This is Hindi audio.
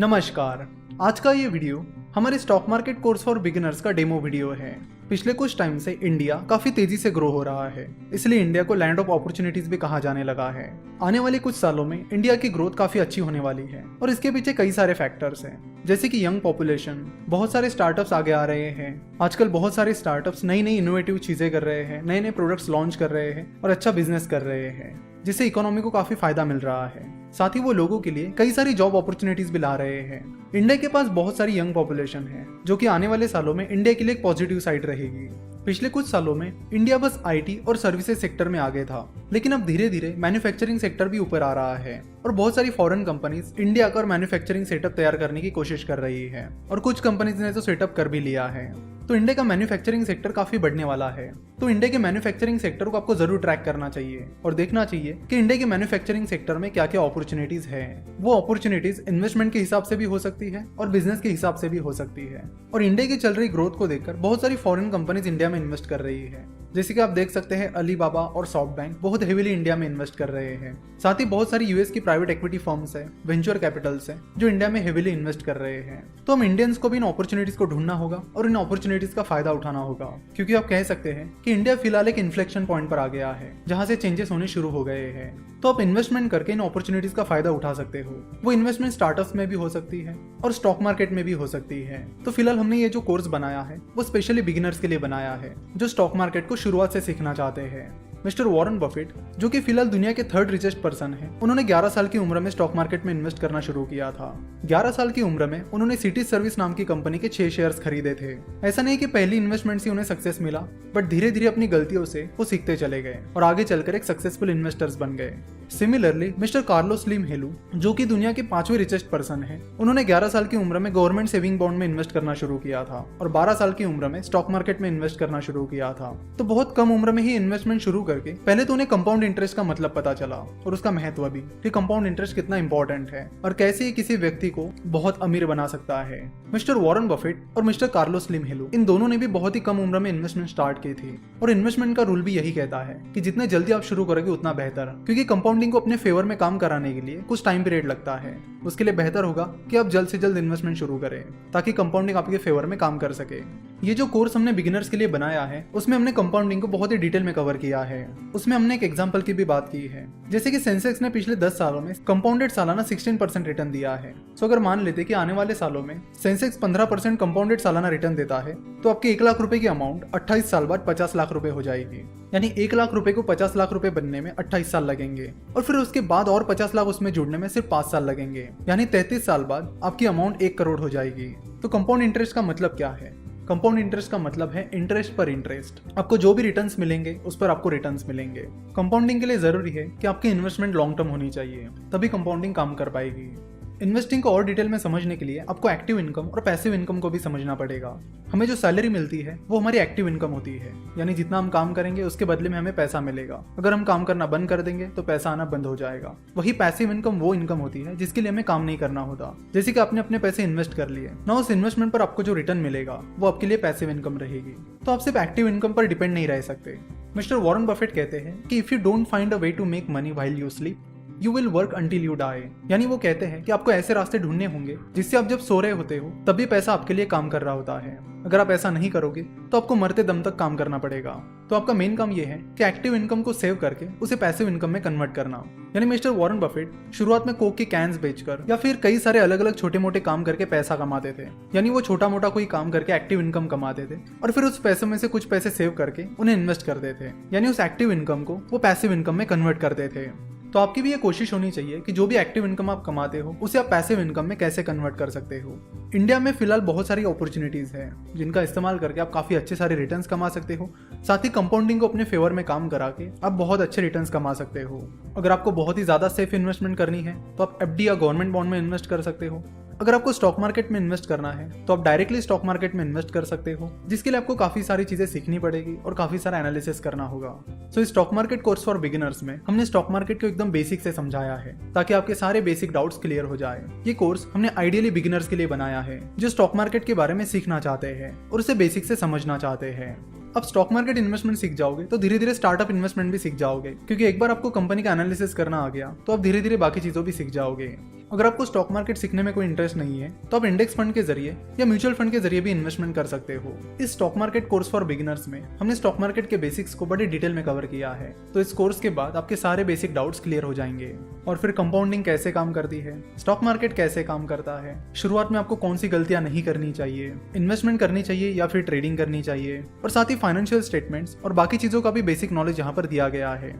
नमस्कार। आज का ये वीडियो हमारे stock market course for beginners का डेमो वीडियो है। पिछले कुछ टाइम से इंडिया काफी तेजी से ग्रो हो रहा है, इसलिए इंडिया को लैंड ऑफ अपॉर्चुनिटीज भी कहा जाने लगा है। आने वाले कुछ सालों में इंडिया की ग्रोथ काफी अच्छी होने वाली है और इसके पीछे कई सारे फैक्टर्स हैं, जैसे कि यंग पॉपुलेशन, बहुत सारे स्टार्टअप्स आगे आ रहे हैं। आजकल बहुत सारे स्टार्टअप्स नई नई इनोवेटिव चीजें कर रहे हैं, नए नए प्रोडक्ट्स लॉन्च कर रहे हैं और अच्छा बिजनेस कर रहे हैं, जिससे इकोनॉमी को काफी फायदा मिल रहा है। साथ ही वो लोगों के लिए कई सारी जॉब अपॉर्चुनिटीज भी ला रहे हैं। इंडिया के पास बहुत सारी यंग पॉपुलेशन है, जो कि आने वाले सालों में इंडिया के लिए एक पॉजिटिव साइड रहेगी। पिछले कुछ सालों में इंडिया बस आईटी और सर्विसेज सेक्टर में आगे था, लेकिन अब धीरे धीरे मैन्युफैक्चरिंग सेक्टर भी ऊपर आ रहा है और बहुत सारी फॉरेन कंपनीज इंडिया का मैन्युफैक्चरिंग सेटअप तैयार करने की कोशिश कर रही है और कुछ कंपनीज ने तो सेटअप कर भी लिया है। तो इंडिया का मैन्युफैक्चरिंग सेक्टर काफी बढ़ने वाला है। तो इंडिया के मैन्युफैक्चरिंग सेक्टर को आपको जरूर ट्रैक करना चाहिए और देखना चाहिए कि इंडिया के मैन्युफैक्चरिंग सेक्टर में क्या क्या अपॉर्चुनिटीज है। वो अपॉर्चुनिटीज इन्वेस्टमेंट के हिसाब से भी हो सकती है और बिजनेस के हिसाब से भी हो सकती है। और इंडिया की चल रही ग्रोथ को देखकर बहुत सारी फॉरेन कंपनीज इंडिया में इन्वेस्ट कर रही है, जैसे कि आप देख सकते हैं अलीबाबा और सॉफ्टबैंक बहुत हेवीली इंडिया में इन्वेस्ट कर रहे हैं। साथ ही बहुत सारी यूएस की प्राइवेट इक्विटी फर्म्स है, वेंचर कैपिटल्स है, जो इंडिया में हेवीली इन्वेस्ट कर रहे हैं। तो हम इंडियंस को भी इन अपॉर्चुनिटीज को ढूंढना होगा और इन अपॉर्चुनिटीज का फायदा उठाना होगा, क्योंकि आप कह सकते हैं कि इंडिया फिलहाल एक इन्फ्लेक्शन पॉइंट पर आ गया है, जहां से चेंजेस होने शुरू हो गए हैं। तो आप इन्वेस्टमेंट करके इन अपॉर्चुनिटीज का फायदा उठा सकते हो। वो इन्वेस्टमेंट स्टार्टअप्स में भी हो सकती है और स्टॉक मार्केट में भी हो सकती है। तो फिलहाल हमने ये जो कोर्स बनाया है वो स्पेशली बिगिनर्स के लिए बनाया है, जो स्टॉक मार्केट को शुरुआत से सीखना चाहते हैं। मिस्टर वॉरेन बफेट, जो कि फिलहाल दुनिया के 3rd रिचेस्ट पर्सन है, उन्होंने 11 साल की उम्र में स्टॉक मार्केट में इन्वेस्ट करना शुरू किया था। 11 साल की उम्र में उन्होंने सिटी सर्विस नाम की कंपनी के 6 शेयर्स खरीदे थे। ऐसा नहीं कि पहली इन्वेस्टमेंट से उन्हें सक्सेस मिला, बट धीरे धीरे अपनी गलतियों से वो सीखते चले गए और आगे चलकर एक सक्सेसफुल इन्वेस्टर्स बन गए। सिमिलरली मिस्टर कार्लोस स्लिम हेलू, जो कि दुनिया के 5वें रिचेस्ट पर्सन है, उन्होंने 11 साल की उम्र में गवर्नमेंट सेविंग बॉन्ड में इन्वेस्ट करना शुरू किया था और 12 साल की उम्र में स्टॉक मार्केट में इन्वेस्ट करना शुरू किया था। तो बहुत कम उम्र में ही इन्वेस्टमेंट शुरू करके पहले तो उन्हें कंपाउंड इंटरेस्ट का मतलब पता चला और उसका महत्व भी, कि कंपाउंड इंटरेस्ट कितना इंपॉर्टेंट है और कैसे ये किसी व्यक्ति को बहुत अमीर बना सकता है। मिस्टर वॉरेन बफेट और मिस्टर कार्लोस स्लिम हेलू, इन दोनों ने भी बहुत ही कम उम्र में इन्वेस्टमेंट स्टार्ट की थी और इन्वेस्टमेंट का रूल भी यही कहता है कि जितने जल्दी आप शुरू करोगे उतना बेहतर, क्योंकि कंपाउंडिंग को अपने फेवर में काम कराने के लिए कुछ टाइम पीरियड लगता है। उसके लिए बेहतर होगा कि आप जल्द से जल्द इन्वेस्टमेंट शुरू करें, ताकि कंपाउंडिंग आपके फेवर में काम कर सके। ये जो कोर्स हमने बिगिनर्स के लिए बनाया है, उसमें हमने कंपाउंडिंग को बहुत ही डिटेल में कवर किया है। उसमें हमने एक एग्जांपल की भी बात की है, जैसे कि सेंसेक्स ने पिछले 10 सालों में कंपाउंडेड सालाना 16% रिटर्न दिया है। तो अगर मान लेते कि आने वाले सालों में सेंसेक्स 15% कंपाउंडेड सालाना रिटर्न देता है, तो आपके 1 लाख रुपए की अमाउंट 28 साल बाद 50 लाख रुपए हो जाएगी। यानी 1 लाख रुपए को 50 लाख रुपए बनने में 28 साल लगेंगे और फिर उसके बाद और 50 लाख उसमें जुड़ने में सिर्फ 5 साल लगेंगे। यानी 33 साल बाद आपकी अमाउंट 1 करोड़ हो जाएगी। तो कंपाउंड इंटरेस्ट का मतलब क्या है? कंपाउंड इंटरेस्ट का मतलब है इंटरेस्ट पर इंटरेस्ट। आपको जो भी रिटर्न्स मिलेंगे उस पर आपको रिटर्न्स मिलेंगे। कंपाउंडिंग के लिए जरूरी है कि आपकी इन्वेस्टमेंट लॉन्ग टर्म होनी चाहिए, तभी कंपाउंडिंग काम कर पाएगी। इन्वेस्टिंग को और डिटेल में समझने के लिए आपको एक्टिव इनकम और पैसिव इनकम को भी समझना पड़ेगा। हमें जो सैलरी मिलती है वो हमारी एक्टिव इनकम होती है, यानी जितना हम काम करेंगे उसके बदले में हमें पैसा मिलेगा। अगर हम काम करना बंद कर देंगे तो पैसा आना बंद हो जाएगा। वही पैसिव इनकम वो इनकम होती है जिसके लिए हमें काम नहीं करना होता, जैसे कि आपने अपने पैसे इन्वेस्ट कर लिए ना, उस इन्वेस्टमेंट पर आपको जो रिटर्न मिलेगा वो आपके लिए पैसिव इनकम रहेगी। तो आप सिर्फ एक्टिव इनकम पर डिपेंड नहीं रह सकते। मिस्टर वॉरेन बफेट कहते हैं कि if you don't find a way to make money while you sleep, you will work until you die. यानी वो कहते हैं कि आपको ऐसे रास्ते ढूंढने होंगे जिससे आप जब सो रहे होते हो तभी पैसा आपके लिए काम कर रहा होता है। अगर आप ऐसा नहीं करोगे तो आपको मरते दम तक काम करना पड़ेगा। तो आपका मेन काम ये है कि एक्टिव इनकम को सेव करके उसे पैसिव इनकम में कन्वर्ट करना। यानी मिस्टर वॉरेन बफेट शुरुआत में कोक के कैंस बेचकर या फिर कई सारे अलग अलग छोटे मोटे काम करके पैसा कमाते थे। यानी वो छोटा मोटा कोई काम करके एक्टिव इनकम कमाते थे और फिर उस पैसों में से कुछ पैसे सेव करके उन्हें इन्वेस्ट करते थे। यानी उस एक्टिव इनकम को वो पैसिव इनकम में कन्वर्ट करते थे। तो आपकी भी ये कोशिश होनी चाहिए कि जो भी एक्टिव इनकम आप कमाते हो उसे आप पैसिव इनकम में कैसे कन्वर्ट कर सकते हो। इंडिया में फिलहाल बहुत सारी अपॉर्चुनिटीज है जिनका इस्तेमाल करके आप काफी अच्छे सारे रिटर्न्स कमा सकते हो। साथ ही कंपाउंडिंग को अपने फेवर में काम करा के आप बहुत अच्छे रिटर्न्स कमा सकते हो। अगर आपको बहुत ही ज्यादा सेफ इन्वेस्टमेंट करनी है तो आप एफडी या गवर्नमेंट बॉन्ड में इन्वेस्ट कर सकते हो। अगर आपको स्टॉक मार्केट में इन्वेस्ट करना है तो आप डायरेक्टली स्टॉक मार्केट में इन्वेस्ट कर सकते हो, जिसके लिए आपको काफी सारी चीजें सीखनी पड़ेगी और काफी सारा एनालिसिस करना होगा। सो इस stock market course for beginners में हमने स्टॉक मार्केट को एकदम बेसिक से समझाया है, ताकि आपके सारे बेसिक डाउट्स क्लियर हो जाए। ये कोर्स हमने आइडियली बिगिनर्स के लिए बनाया है जो स्टॉक मार्केट के बारे में सीखना चाहते हैं और उसे बेसिक से समझना चाहते हैं। अब स्टॉक मार्केट इन्वेस्टमेंट सीख जाओगे तो धीरे धीरे स्टार्टअप इन्वेस्टमेंट भी सीख जाओगे, क्योंकि एक बार आपको कंपनी का एनालिसिस करना आ गया तो आप धीरे धीरे बाकी चीजों भी सीख जाओगे। अगर आपको स्टॉक मार्केट सीखने में कोई इंटरेस्ट नहीं है तो आप इंडेक्स फंड के जरिए या म्यूचुअल फंड के जरिए भी इन्वेस्टमेंट कर सकते हो। इस stock market course for beginners में हमने स्टॉक मार्केट के बेसिक्स को बड़ी डिटेल में कवर किया है, तो इस कोर्स के बाद आपके सारे बेसिक डाउट्स क्लियर हो जाएंगे। और फिर कंपाउंडिंग कैसे काम करती है, स्टॉक मार्केट कैसे काम करता है, शुरुआत में आपको कौन सी गलतियां नहीं करनी चाहिए, इन्वेस्टमेंट करनी चाहिए या फिर ट्रेडिंग करनी चाहिए, और साथ ही फाइनेंशियल स्टेटमेंट्स और बाकी चीजों का भी बेसिक नॉलेज यहाँ पर दिया गया है।